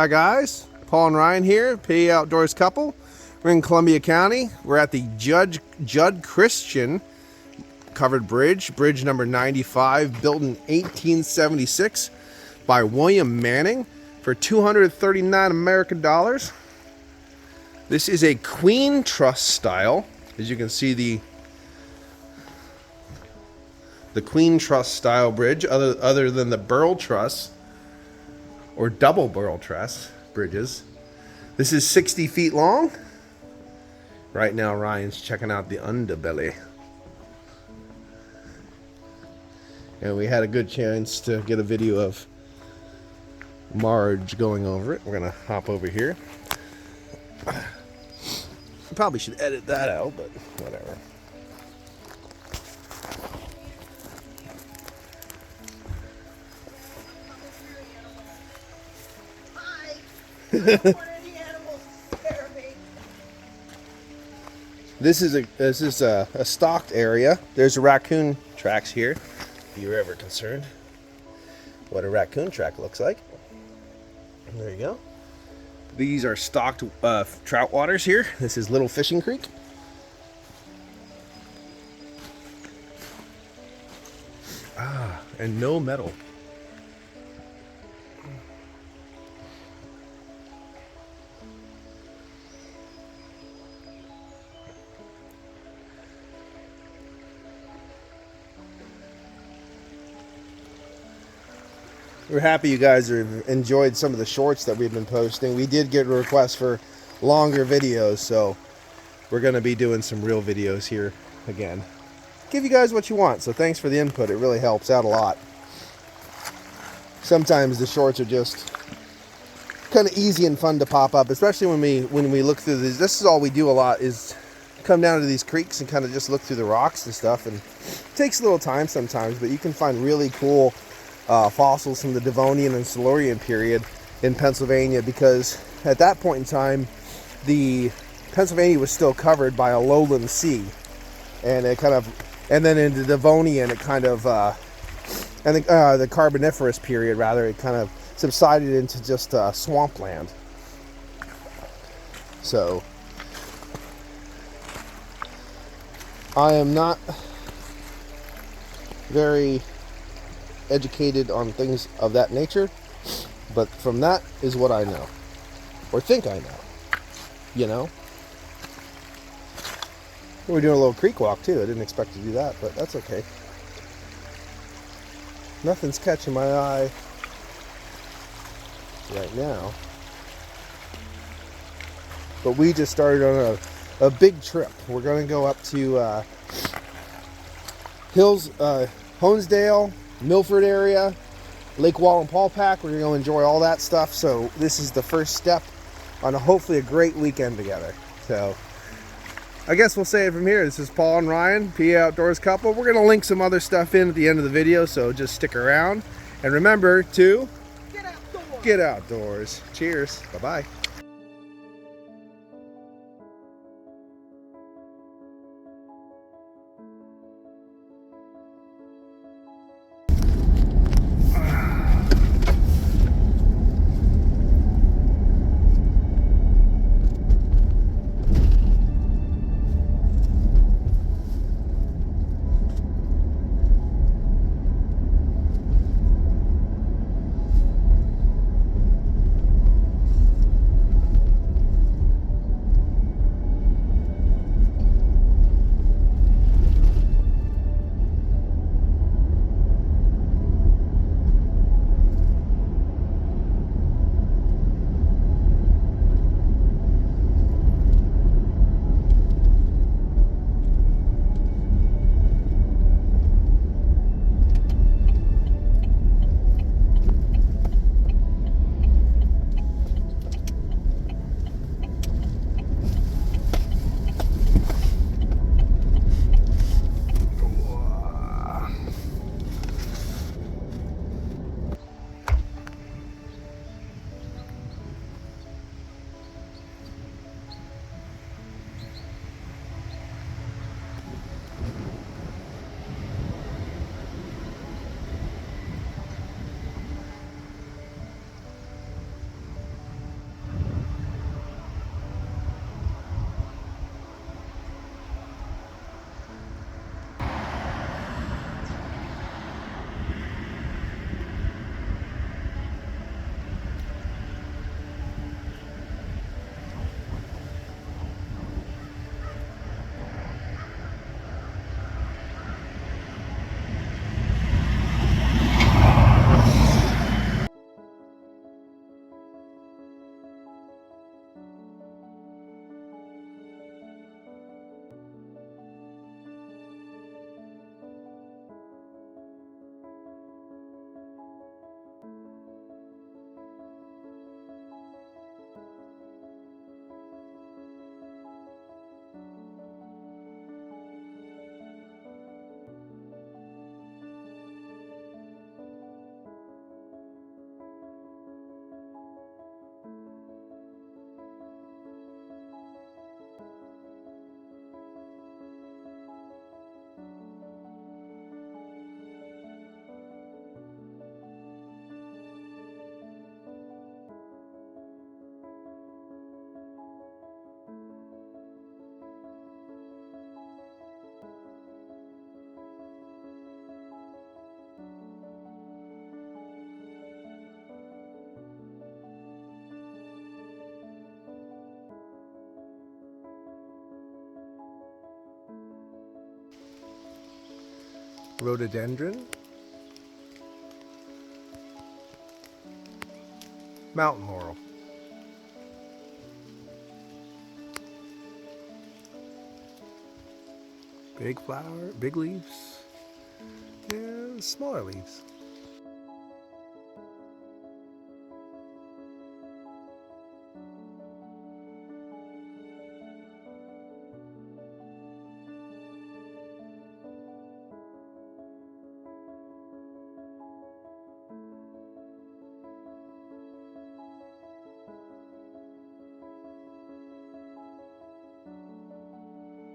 Hi guys, Paul and Ryan here, PA Outdoors couple. We're in Columbia County. We're at the Judd Christian covered bridge number 95, built in 1876 by William Manning for 239 American dollars. This is a Queen Truss style. As you can see, the Queen Truss style bridge, other than the burl truss or double burl truss bridges. This is 60 feet long. Right now Ryan's checking out the underbelly. And we had a good chance to get a video of Marge going over it. We're gonna hop over here. Probably should edit that out, but whatever. This is a stocked area. There's a raccoon tracks here, if you're ever concerned what a raccoon track looks like. There you go. These are stocked trout waters here. This is Little Fishing Creek. And no metal. We're happy you guys have enjoyed some of the shorts that we've been posting. We did get a request for longer videos, so we're going to be doing some real videos here again. Give you guys what you want, so thanks for the input. It really helps out a lot. Sometimes the shorts are just kind of easy and fun to pop up, especially when we look through these. This is all we do a lot, is come down to these creeks and kind of just look through the rocks and stuff. And it takes a little time sometimes, but you can find really cool fossils from the Devonian and Silurian period in Pennsylvania, because at that point in time the Pennsylvania was still covered by a lowland sea, and then in the Devonian it kind of and the Carboniferous period rather, it kind of subsided into just swampland. So I am not very educated on things of that nature, but from that is what I know, or think I know, you know. We're doing a little creek walk too. I didn't expect to do that, but that's okay. Nothing's catching my eye right now, but we just started on a big trip. We're going to go up to Honesdale, Milford area, Lake Wallenpaupack. We're going to go enjoy all that stuff. So this is the first step on hopefully a great weekend together. So I guess we'll say it from here. This is Paul and Ryan, PA Outdoors couple. We're going to link some other stuff in at the end of the video, so just stick around. And remember to get outdoors. Cheers. Bye-bye. rhododendron, mountain laurel. Big flower, big leaves, and smaller leaves.